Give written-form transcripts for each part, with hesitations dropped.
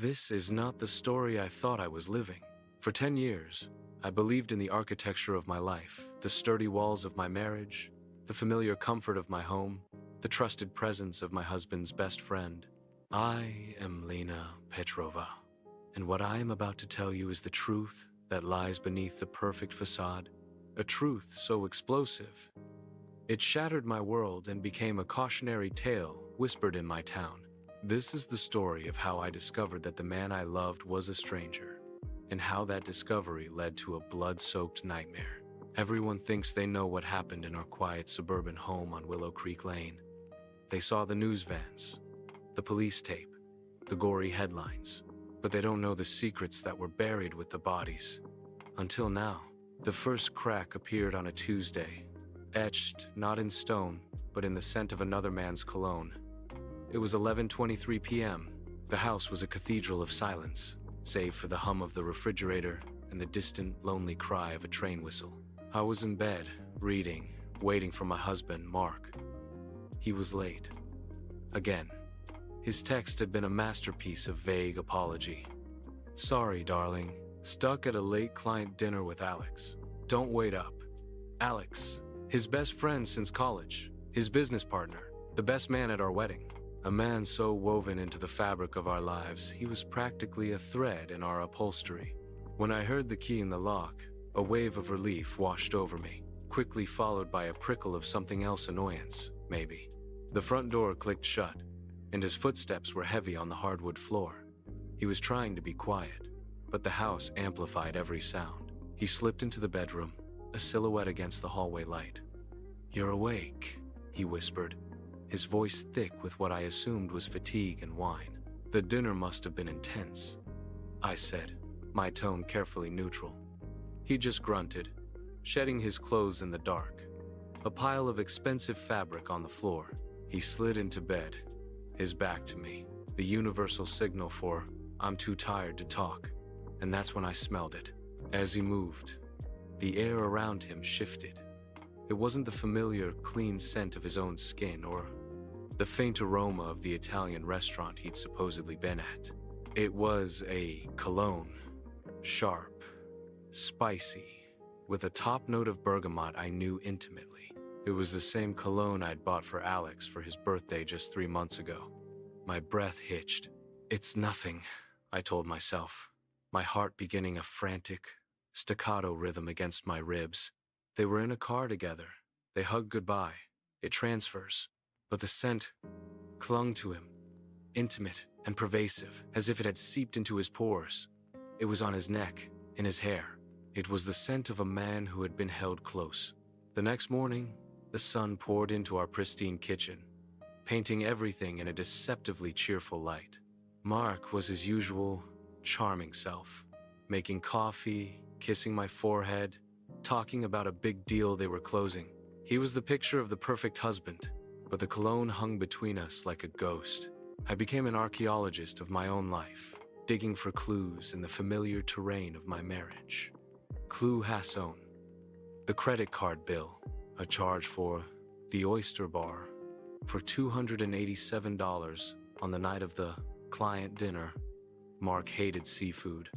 This is not the story I thought I was living. For 10 years, I believed in the architecture of my life, the sturdy walls of my marriage, the familiar comfort of my home, the trusted presence of my husband's best friend. I am Lena Petrova, and what I am about to tell you is the truth that lies beneath the perfect facade, a truth so explosive. It shattered my world and became a cautionary tale whispered in my town. This is the story of how I discovered that the man I loved was a stranger, and how that discovery led to a blood-soaked nightmare. Everyone thinks they know what happened in our quiet suburban home on Willow Creek Lane. They saw the news vans, the police tape, the gory headlines, but they don't know the secrets that were buried with the bodies. Until now, the first crack appeared on a Tuesday, etched not in stone, but in the scent of another man's cologne. It was 11:23 p.m. The house was a cathedral of silence, save for the hum of the refrigerator and the distant, lonely cry of a train whistle. I was in bed, reading, waiting for my husband, Mark. He was late. Again. His text had been a masterpiece of vague apology. "Sorry, darling. Stuck at a late client dinner with Alex. Don't wait up." Alex, his best friend since college, his business partner, the best man at our wedding. A man so woven into the fabric of our lives, he was practically a thread in our upholstery. When I heard the key in the lock, a wave of relief washed over me, quickly followed by a prickle of something else annoyance, maybe. The front door clicked shut, and his footsteps were heavy on the hardwood floor. He was trying to be quiet, but the house amplified every sound. He slipped into the bedroom, a silhouette against the hallway light. "You're awake," he whispered, his voice thick with what I assumed was fatigue and wine. "The dinner must have been intense," I said, my tone carefully neutral. He just grunted, shedding his clothes in the dark. A pile of expensive fabric on the floor. He slid into bed, his back to me, the universal signal for, "I'm too tired to talk." And that's when I smelled it. As he moved, the air around him shifted. It wasn't the familiar, clean scent of his own skin or the faint aroma of the Italian restaurant he'd supposedly been at. It was a cologne, sharp, spicy, with a top note of bergamot I knew intimately. It was the same cologne I'd bought for Alex for his birthday just 3 months ago. My breath hitched. "It's nothing," I told myself, my heart beginning a frantic, staccato rhythm against my ribs. They were in a car together. They hugged goodbye. It transfers. But the scent clung to him, intimate and pervasive, as if it had seeped into his pores. It was on his neck, in his hair. It was the scent of a man who had been held close. The next morning, the sun poured into our pristine kitchen, painting everything in a deceptively cheerful light. Mark was his usual, charming self, making coffee, kissing my forehead, talking about a big deal they were closing. He was the picture of the perfect husband, but the cologne hung between us like a ghost. I became an archaeologist of my own life, digging for clues in the familiar terrain of my marriage. Clue Hasson. The credit card bill, a charge for the oyster bar, for $287 on the night of the client dinner. Mark hated seafood.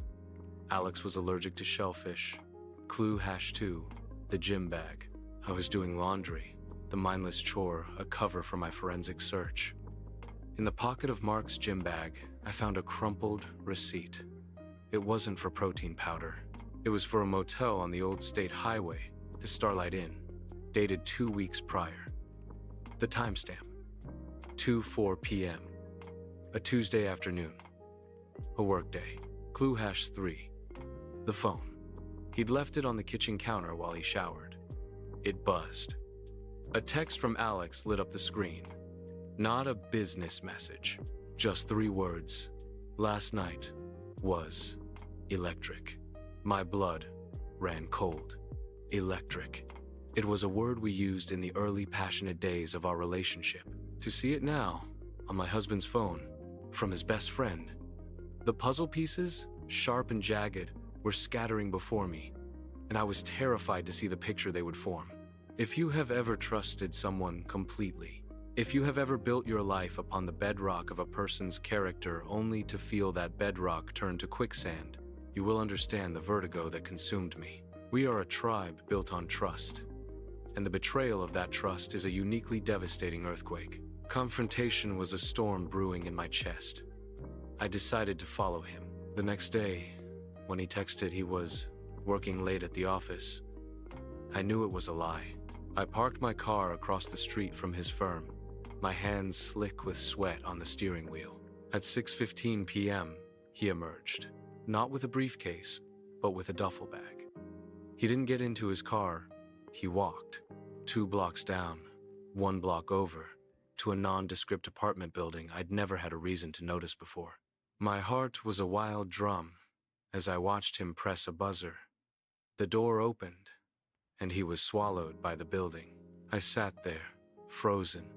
Alex was allergic to shellfish. Clue #2, the gym bag. I was doing laundry, the mindless chore, a cover for my forensic search. In the pocket of Mark's gym bag, I found a crumpled receipt. It wasn't for protein powder. It was for a motel on the old state highway, the Starlight Inn, dated 2 weeks prior. The timestamp, 2:04 p.m., a Tuesday afternoon, a workday. Clue #3, the phone. He'd left it on the kitchen counter while he showered. It buzzed. A text from Alex lit up the screen. Not a business message, just 3 words. Last night was electric. My blood ran cold. Electric. It was a word we used in the early passionate days of our relationship. To see it now, on my husband's phone, from his best friend. The puzzle pieces, sharp and jagged, were scattering before me, and I was terrified to see the picture they would form. If you have ever trusted someone completely, If you have ever built your life upon the bedrock of a person's character only to feel that bedrock turn to quicksand, you will understand the vertigo that consumed me. We are a tribe built on trust, and the betrayal of that trust is a uniquely devastating earthquake. Confrontation was a storm brewing in my chest. I decided to follow him. The next day, when he texted he was working late at the office, I knew it was a lie. I parked my car across the street from his firm, my hands slick with sweat on the steering wheel. At 6:15 p.m., he emerged, not with a briefcase, but with a duffel bag. He didn't get into his car, he walked 2 blocks down, 1 block over, to a nondescript apartment building I'd never had a reason to notice before. My heart was a wild drum as I watched him press a buzzer. The door opened, and he was swallowed by the building. I sat there, frozen,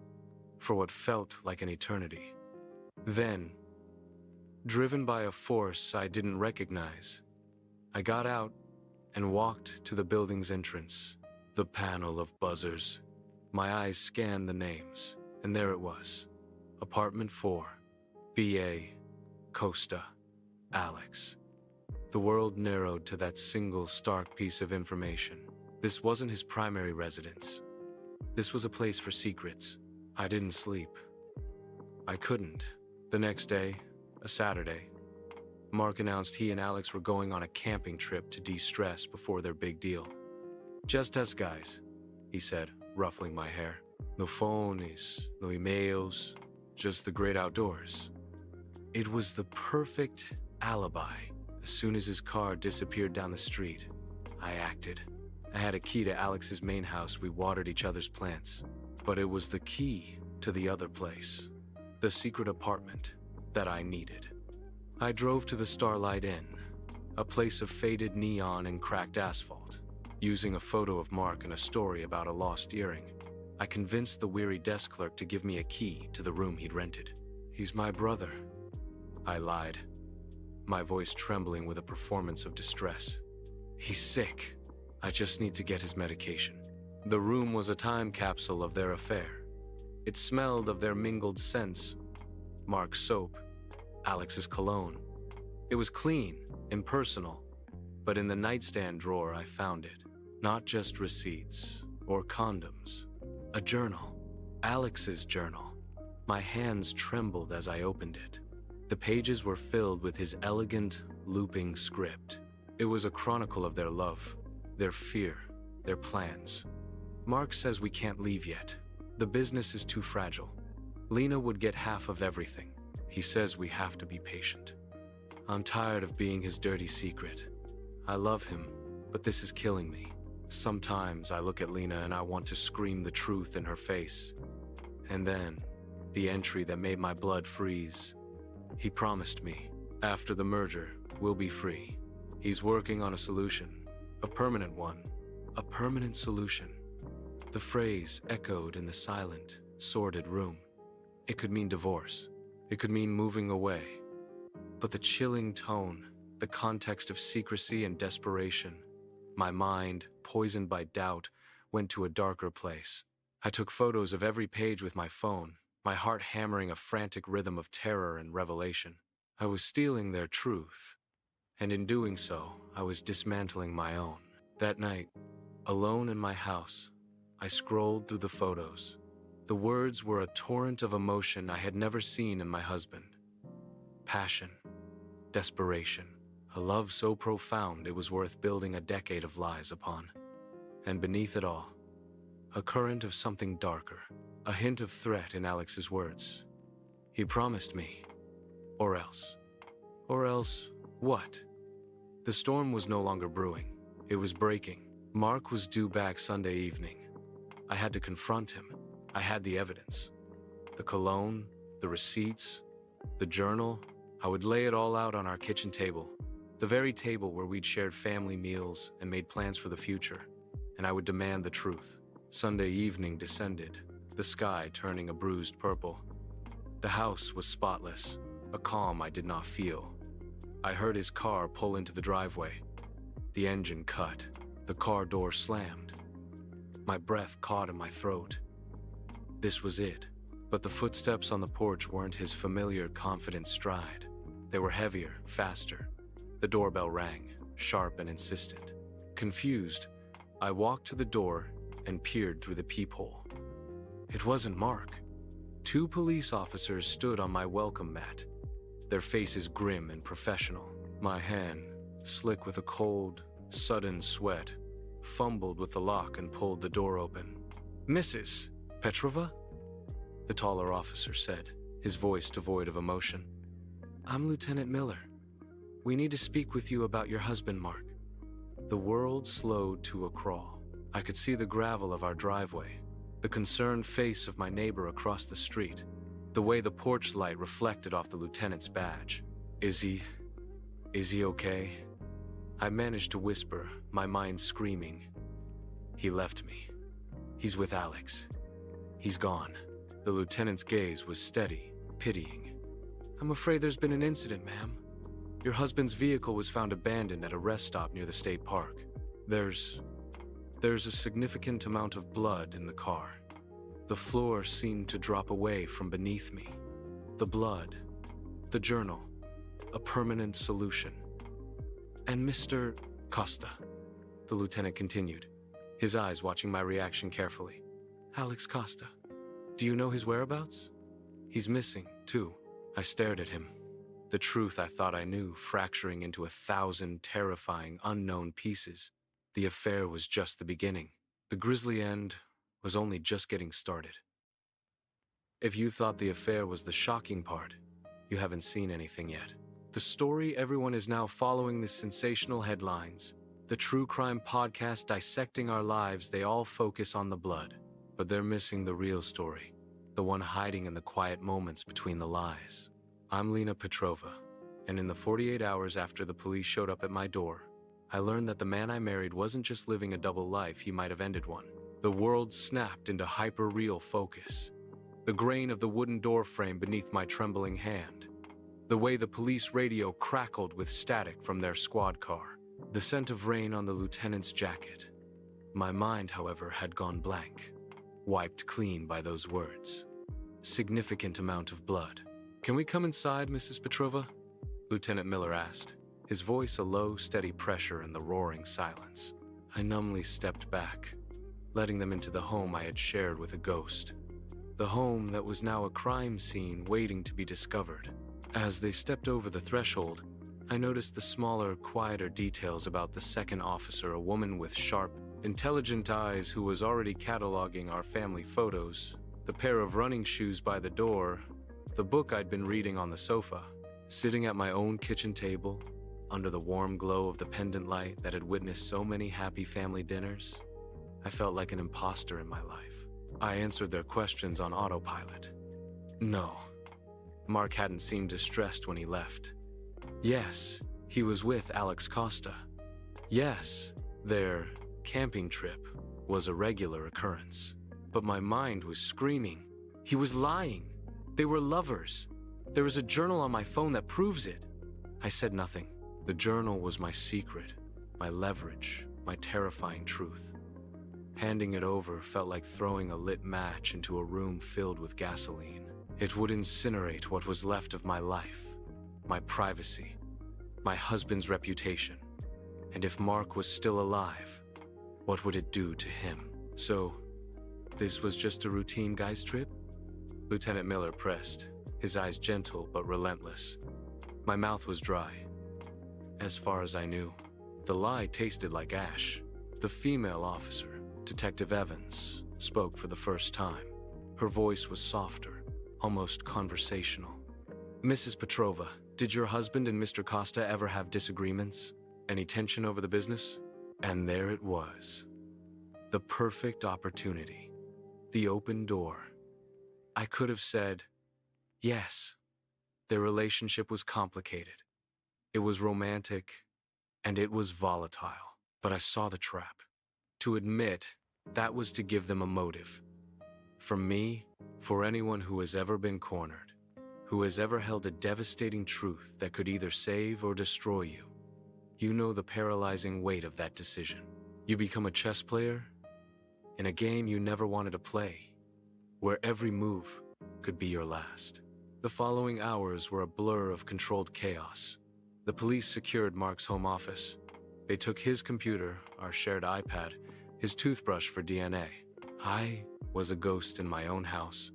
for what felt like an eternity. Then, driven by a force I didn't recognize, I got out and walked to the building's entrance. The panel of buzzers. My eyes scanned the names, and there it was. Apartment 4, B.A., Costa, Alex. The world narrowed to that single stark piece of information. This wasn't his primary residence. This was a place for secrets. I didn't sleep. I couldn't. The next day, a Saturday, Mark announced he and Alex were going on a camping trip to de-stress before their big deal. "Just us guys," he said, ruffling my hair. "No phones, no emails, just the great outdoors." It was the perfect alibi. As soon as his car disappeared down the street, I acted. I had a key to Alex's main house. We watered each other's plants. But it was the key to the other place, the secret apartment that I needed. I drove to the Starlight Inn, a place of faded neon and cracked asphalt. Using a photo of Mark and a story about a lost earring, I convinced the weary desk clerk to give me a key to the room he'd rented. "He's my brother," I lied, my voice trembling with a performance of distress. "He's sick. I just need to get his medication." The room was a time capsule of their affair. It smelled of their mingled scents. Mark's soap, Alex's cologne. It was clean, impersonal, but in the nightstand drawer I found it. Not just receipts or condoms. A journal. Alex's journal. My hands trembled as I opened it. The pages were filled with his elegant, looping script. It was a chronicle of their love, their fear, their plans. "Mark says we can't leave yet. The business is too fragile. Lena would get half of everything. He says we have to be patient. I'm tired of being his dirty secret. I love him, but this is killing me. Sometimes I look at Lena and I want to scream the truth in her face." And then, the entry that made my blood freeze. He promised me, after the merger, we'll be free. He's working on a solution, a permanent one, a permanent solution. The phrase echoed in the silent, sordid room. It could mean divorce. It could mean moving away. But the chilling tone, the context of secrecy and desperation, my mind, poisoned by doubt, went to a darker place. I took photos of every page with my phone, my heart hammering a frantic rhythm of terror and revelation. I was stealing their truth, and in doing so, I was dismantling my own. That night, alone in my house, I scrolled through the photos. The words were a torrent of emotion I had never seen in my husband. Passion, desperation, a love so profound it was worth building a decade of lies upon. And beneath it all, a current of something darker, a hint of threat in Alex's words. He promised me, or else. Or else what? The storm was no longer brewing. It was breaking. Mark was due back Sunday evening. I had to confront him. I had the evidence. The cologne, the receipts, the journal. I would lay it all out on our kitchen table, the very table where we'd shared family meals and made plans for the future, and I would demand the truth. Sunday evening descended, the sky turning a bruised purple. The house was spotless, a calm I did not feel. I heard his car pull into the driveway. The engine cut. The car door slammed. My breath caught in my throat. This was it. But the footsteps on the porch weren't his familiar, confident stride. They were heavier, faster. The doorbell rang, sharp and insistent. Confused, I walked to the door and peered through the peephole. It wasn't Mark. 2 police officers stood on my welcome mat, their faces grim and professional. My hand, slick with a cold, sudden sweat, fumbled with the lock and pulled the door open. "Mrs. Petrova?" the taller officer said, his voice devoid of emotion. "I'm Lieutenant Miller. We need to speak with you about your husband, Mark." The world slowed to a crawl. I could see the gravel of our driveway, the concerned face of my neighbor across the street, the way the porch light reflected off the lieutenant's badge. Is he okay?" I managed to whisper, my mind screaming. "He left me. He's with Alex. He's gone." The lieutenant's gaze was steady, pitying. "I'm afraid there's been an incident, ma'am. Your husband's vehicle was found abandoned at a rest stop near the state park. There's a significant amount of blood in the car. The floor seemed to drop away from beneath me. The blood, the journal, a permanent solution. And Mr. Costa," the lieutenant continued, his eyes watching my reaction carefully. "Alex Costa. Do you know his whereabouts? He's missing, too." I stared at him. The truth I thought I knew, fracturing into 1,000 terrifying, unknown pieces. The affair was just the beginning. The grisly end was only just getting started. If you thought the affair was the shocking part, you haven't seen anything yet. The story everyone is now following, the sensational headlines, the true crime podcast dissecting our lives, they all focus on the blood. But they're missing the real story, the one hiding in the quiet moments between the lies. I'm Lena Petrova, and in the 48 hours after the police showed up at my door, I learned that the man I married wasn't just living a double life, he might have ended one. The world snapped into hyper-real focus. The grain of the wooden door frame beneath my trembling hand. The way the police radio crackled with static from their squad car. The scent of rain on the lieutenant's jacket. My mind, however, had gone blank. Wiped clean by those words. Significant amount of blood. "Can we come inside, Mrs. Petrova?" Lieutenant Miller asked, his voice a low, steady pressure in the roaring silence. I numbly stepped back, letting them into the home I had shared with a ghost. The home that was now a crime scene waiting to be discovered. As they stepped over the threshold, I noticed the smaller, quieter details about the second officer, a woman with sharp, intelligent eyes who was already cataloging our family photos, the pair of running shoes by the door, the book I'd been reading on the sofa. Sitting at my own kitchen table, under the warm glow of the pendant light that had witnessed so many happy family dinners, I felt like an imposter in my life. I answered their questions on autopilot. No. Mark hadn't seemed distressed when he left. Yes, he was with Alex Costa. Yes, their camping trip was a regular occurrence. But my mind was screaming. He was lying. They were lovers. There is a journal on my phone that proves it. I said nothing. The journal was my secret, my leverage, my terrifying truth. Handing it over felt like throwing a lit match into a room filled with gasoline. It would incinerate what was left of my life, my privacy, my husband's reputation. And if Mark was still alive, what would it do to him? So, this was just a routine guy's trip? Lieutenant Miller pressed, his eyes gentle but relentless. My mouth was dry. As far as I knew, the lie tasted like ash. The female officer, Detective Evans, spoke for the first time. Her voice was softer, almost conversational. "Mrs. Petrova, did your husband and Mr. Costa ever have disagreements? Any tension over the business?" And there it was. The perfect opportunity. The open door. I could have said, yes. Their relationship was complicated. It was romantic, and it was volatile. But I saw the trap. To admit, that was to give them a motive. For me, for anyone who has ever been cornered, who has ever held a devastating truth that could either save or destroy you, you know the paralyzing weight of that decision. You become a chess player in a game you never wanted to play, where every move, could be your last. The following hours were a blur of controlled chaos. The police secured Mark's home office. They took his computer, our shared iPad, his toothbrush for DNA. I was a ghost in my own house,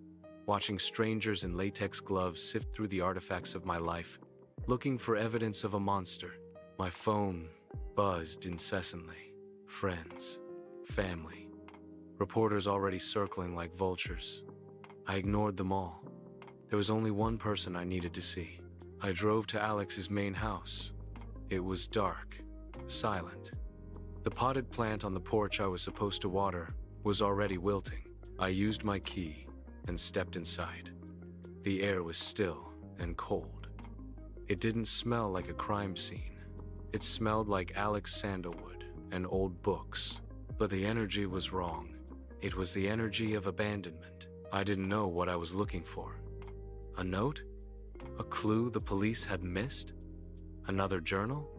watching strangers in latex gloves sift through the artifacts of my life, looking for evidence of a monster. My phone buzzed incessantly. Friends, family, reporters already circling like vultures. I ignored them all. There was only one person I needed to see. I drove to Alex's main house. It was dark, silent. The potted plant on the porch I was supposed to water was already wilting. I used my key and stepped inside. The air was still and cold. It didn't smell like a crime scene. It smelled like Alex sandalwood and old books. But the energy was wrong. It was the energy of abandonment. I didn't know what I was looking for. A note? A clue the police had missed? Another journal?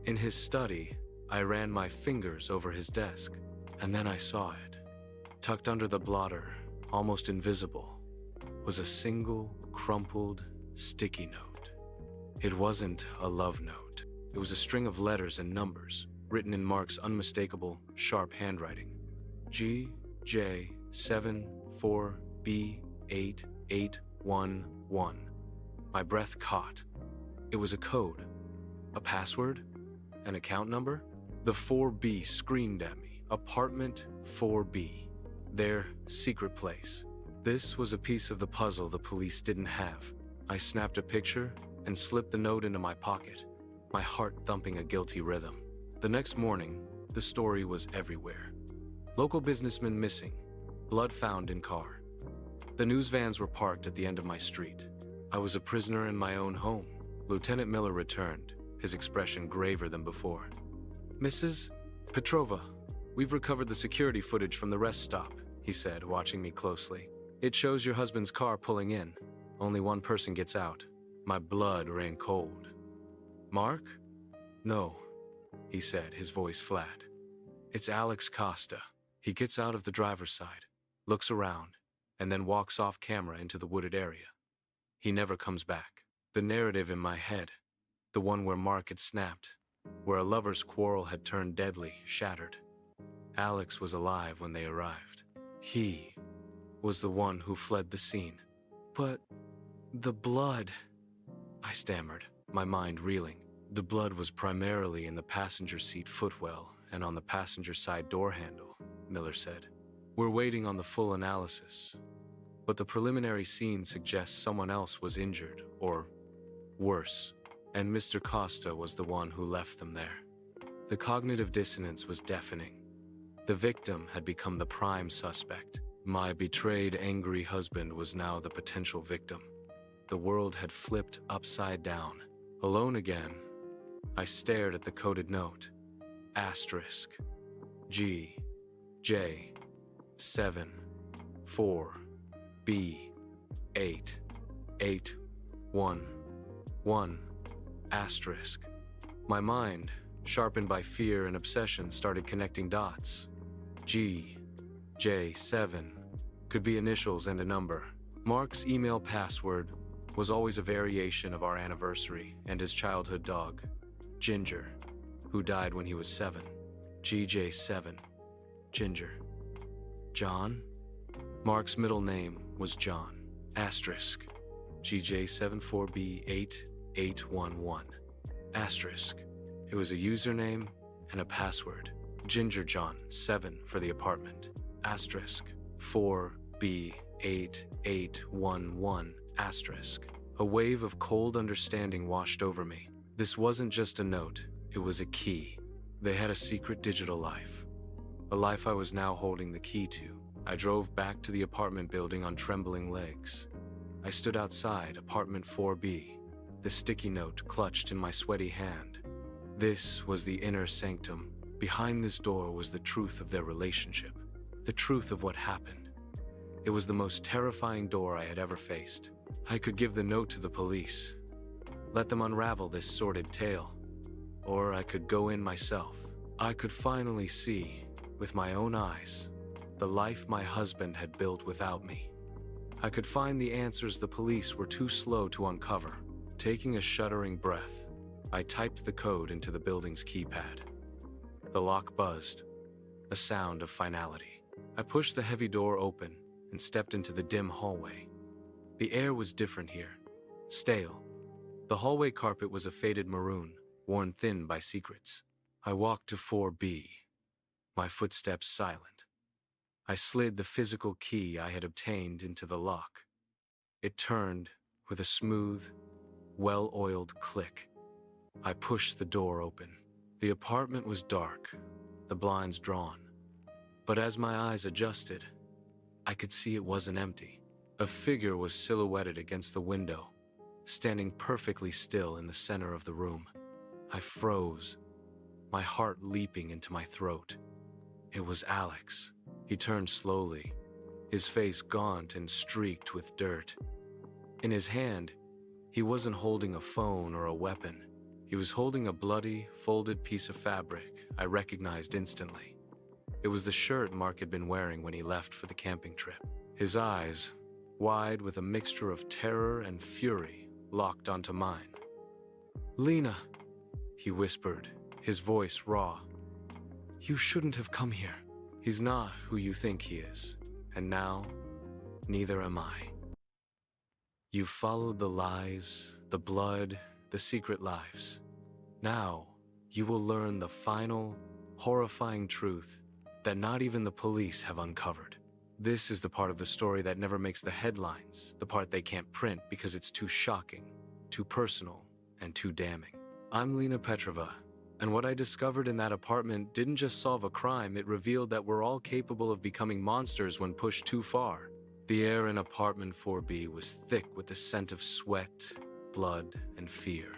In his study, I ran my fingers over his desk, and then I saw it. Tucked under the blotter, almost invisible, was a single, crumpled, sticky note. It wasn't a love note. It was a string of letters and numbers, written in Mark's unmistakable, sharp handwriting. GJ74B8811. My breath caught. It was a code. A password? An account number? The 4B screamed at me. Apartment 4B. Their secret place. This was a piece of the puzzle the police didn't have. I snapped a picture and slipped the note into my pocket, my heart thumping a guilty rhythm. The next morning, the story was everywhere. Local businessmen missing, blood found in car. The news vans were parked at the end of my street. I was a prisoner in my own home. Lieutenant Miller returned, his expression graver than before. Mrs. Petrova, we've recovered the security footage from the rest stop, he said, watching me closely. It shows your husband's car pulling in. Only one person gets out. My blood ran cold. Mark? No, he said, his voice flat. It's Alex Costa. He gets out of the driver's side, looks around, and then walks off camera into the wooded area. He never comes back. The narrative in my head, the one where Mark had snapped, where a lover's quarrel had turned deadly, shattered. Alex was alive when they arrived. He was the one who fled the scene. But the blood, I stammered, my mind reeling. The blood was primarily in the passenger seat footwell and on the passenger side door handle, Miller said. We're waiting on the full analysis, but the preliminary scene suggests someone else was injured, or worse, and Mr. Costa was the one who left them there. The cognitive dissonance was deafening. The victim had become the prime suspect. My betrayed, angry husband was now the potential victim. The world had flipped upside down. Alone again, I stared at the coded note. Asterisk. G. J. 7. 4. B. 8. 8. 1. 1. Asterisk. My mind, sharpened by fear and obsession, started connecting dots. G. J. 7 could be initials and a number. Mark's email password was always a variation of our anniversary and his childhood dog, Ginger, who died when he was 7. GJ7. Ginger. John? Mark's middle name was John. Asterisk. GJ74B8811. Asterisk. It was a username and a password. Ginger John 7 for the apartment. Asterisk. 4B8811. Asterisk. A wave of cold understanding washed over me. This wasn't just a note, it was a key. They had a secret digital life. A life I was now holding the key to. I drove back to the apartment building on trembling legs. I stood outside apartment 4B, the sticky note clutched in my sweaty hand. This was the inner sanctum. Behind this door was the truth of their relationship, the truth of what happened. It was the most terrifying door I had ever faced. I could give the note to the police, let them unravel this sordid tale, or I could go in myself. I could finally see, with my own eyes, the life my husband had built without me. I could find the answers the police were too slow to uncover. Taking a shuddering breath, I typed the code into the building's keypad. The lock buzzed, a sound of finality. I pushed the heavy door open and stepped into the dim hallway. The air was different here, stale. The hallway carpet was a faded maroon, worn thin by secrets. I walked to 4B, my footsteps silent. I slid the physical key I had obtained into the lock. It turned with a smooth, well-oiled click. I pushed the door open. The apartment was dark, the blinds drawn. But as my eyes adjusted, I could see it wasn't empty. A figure was silhouetted against the window, standing perfectly still in the center of the room. I froze, my heart leaping into my throat. It was Alex. He turned slowly, his face gaunt and streaked with dirt. In his hand, he wasn't holding a phone or a weapon. He was holding a bloody, folded piece of fabric I recognized instantly. It was the shirt Mark had been wearing when he left for the camping trip. His eyes, wide with a mixture of terror and fury, locked onto mine. "Lena," he whispered, his voice raw. "You shouldn't have come here." He's not who you think he is, and now, neither am I. You followed the lies, the blood, the secret lives. Now, you will learn the final, horrifying truth that not even the police have uncovered. This is the part of the story that never makes the headlines, the part they can't print because it's too shocking, too personal, and too damning. I'm Lena Petrova. And what I discovered in that apartment didn't just solve a crime, it revealed that we're all capable of becoming monsters when pushed too far. The air in apartment 4B was thick with the scent of sweat, blood, and fear.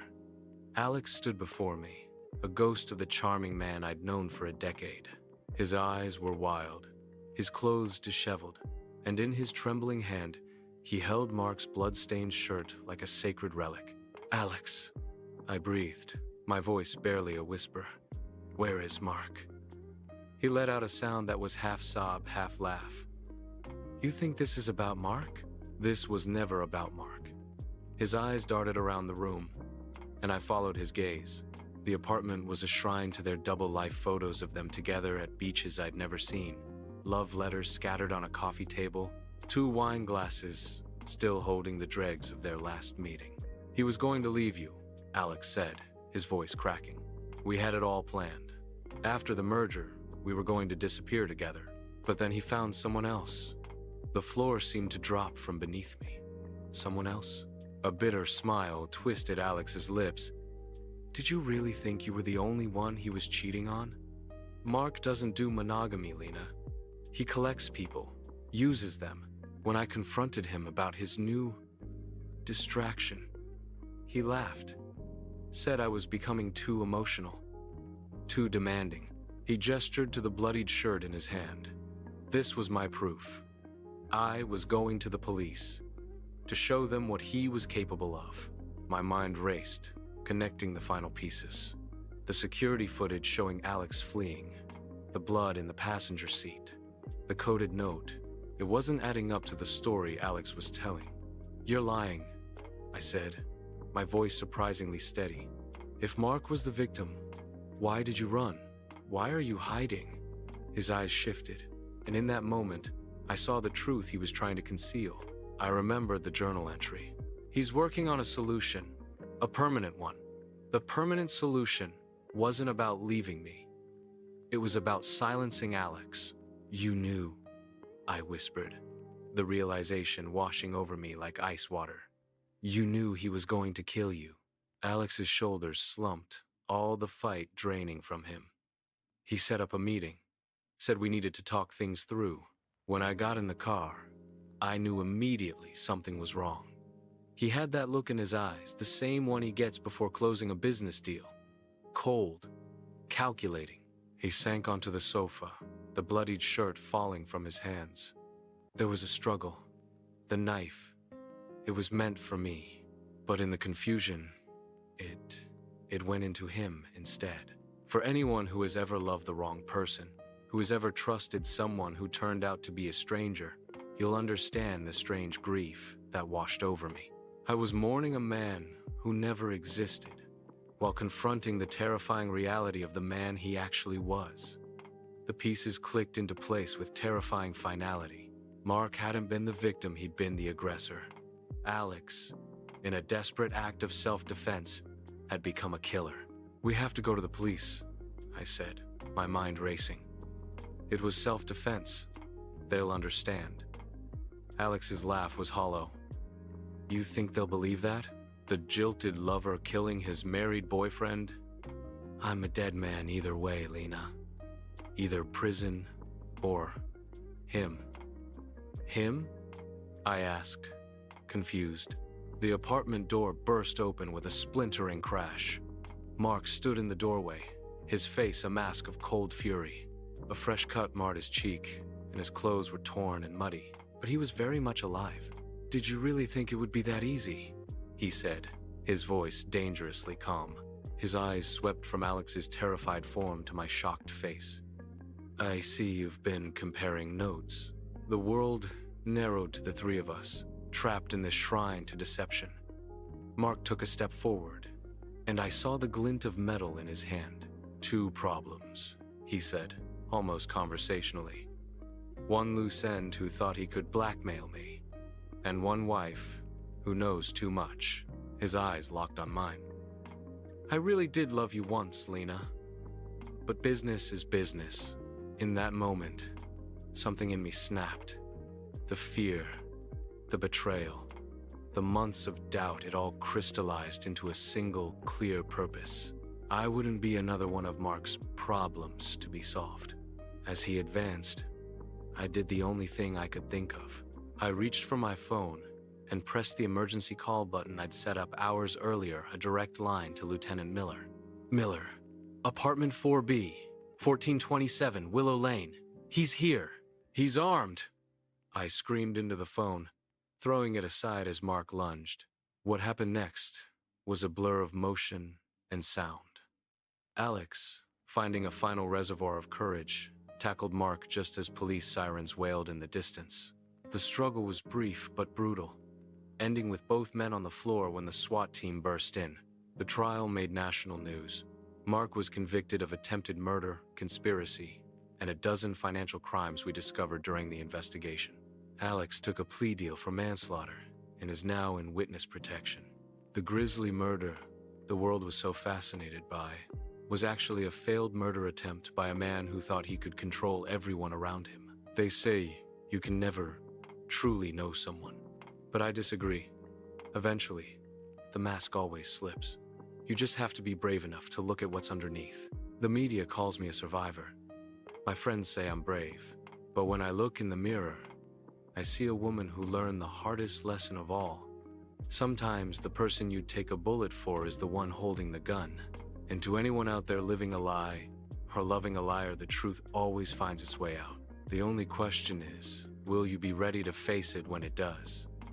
Alex stood before me, a ghost of the charming man I'd known for a decade. His eyes were wild, his clothes disheveled, and in his trembling hand, he held Mark's blood-stained shirt like a sacred relic. "Alex," I breathed, my voice barely a whisper. "Where is Mark?" He let out a sound that was half sob, half laugh. "You think this is about Mark?" This was never about Mark. His eyes darted around the room, and I followed his gaze. The apartment was a shrine to their double-life photos of them together at beaches I'd never seen. Love letters scattered on a coffee table, 2 wine glasses still holding the dregs of their last meeting. "He was going to leave you," Alex said, his voice cracking. "We had it all planned. After the merger, we were going to disappear together. But then he found someone else." The floor seemed to drop from beneath me. "Someone else?" A bitter smile twisted Alex's lips. "Did you really think you were the only one he was cheating on? Mark doesn't do monogamy, Lena. He collects people, uses them. When I confronted him about his new distraction, he laughed. Said I was becoming too emotional, too demanding." He gestured to the bloodied shirt in his hand. This was my proof. I was going to the police, to show them what he was capable of. My mind raced, connecting the final pieces. The security footage showing Alex fleeing, the blood in the passenger seat, the coded note. It wasn't adding up to the story Alex was telling. "You're lying," I said, my voice surprisingly steady. "If Mark was the victim, why did you run? Why are you hiding?" His eyes shifted, and in that moment, I saw the truth he was trying to conceal. I remembered the journal entry. He's working on a solution, a permanent one. The permanent solution wasn't about leaving me. It was about silencing Alex. "You knew," I whispered, the realization washing over me like ice water. "You knew he was going to kill you." Alex's shoulders slumped, all the fight draining from him. He set up a meeting, said we needed to talk things through. When I got in the car, I knew immediately something was wrong. He had that look in his eyes, the same one he gets before closing a business deal. Cold, calculating. He sank onto the sofa, the bloodied shirt falling from his hands. There was a struggle. The knife. It was meant for me, but in the confusion, it went into him instead. For anyone who has ever loved the wrong person, who has ever trusted someone who turned out to be a stranger, you'll understand the strange grief that washed over me. I was mourning a man who never existed, while confronting the terrifying reality of the man he actually was. The pieces clicked into place with terrifying finality. Mark hadn't been the victim, he'd been the aggressor. Alex, in a desperate act of self-defense, had become a killer. "We have to go to the police," I said, my mind racing. "It was self-defense. They'll understand." Alex's laugh was hollow. "You think they'll believe that? The jilted lover killing his married boyfriend? I'm a dead man either way, Lena. Either prison or him." "Him?" I asked, confused. The apartment door burst open with a splintering crash. Mark stood in the doorway, his face a mask of cold fury. A fresh cut marred his cheek, and his clothes were torn and muddy, but he was very much alive. "Did you really think it would be that easy?" he said, his voice dangerously calm. His eyes swept from Alex's terrified form to my shocked face. "I see you've been comparing notes." The world narrowed to the three of us, trapped in this shrine to deception. Mark took a step forward, and I saw the glint of metal in his hand. "Two problems," he said, almost conversationally. "One loose end who thought he could blackmail me, and one wife who knows too much." His eyes locked on mine. "I really did love you once, Lena. But business is business." In that moment, something in me snapped. The fear, the betrayal, the months of doubt, it all crystallized into a single, clear purpose. I wouldn't be another one of Mark's problems to be solved. As he advanced, I did the only thing I could think of. I reached for my phone and pressed the emergency call button I'd set up hours earlier, a direct line to Lieutenant Miller. "Miller, apartment 4B, 1427 Willow Lane. He's here. He's armed." I screamed into the phone, throwing it aside as Mark lunged. What happened next was a blur of motion and sound. Alex, finding a final reservoir of courage, tackled Mark just as police sirens wailed in the distance. The struggle was brief but brutal, ending with both men on the floor when the SWAT team burst in. The trial made national news. Mark was convicted of attempted murder, conspiracy, and a dozen financial crimes we discovered during the investigation. Alex took a plea deal for manslaughter and is now in witness protection. The Grisly murder the world was so fascinated by was actually a failed murder attempt by a man who thought he could control everyone around him. They say you can never truly know someone, but I disagree. Eventually, the mask always slips. You just have to be brave enough to look at what's underneath. The media calls me a survivor. My friends say I'm brave, but when I look in the mirror, I see a woman who learned the hardest lesson of all. Sometimes the person you'd take a bullet for is the one holding the gun. And to anyone out there living a lie or loving a liar, the truth always finds its way out. The only question is, will you be ready to face it when it does?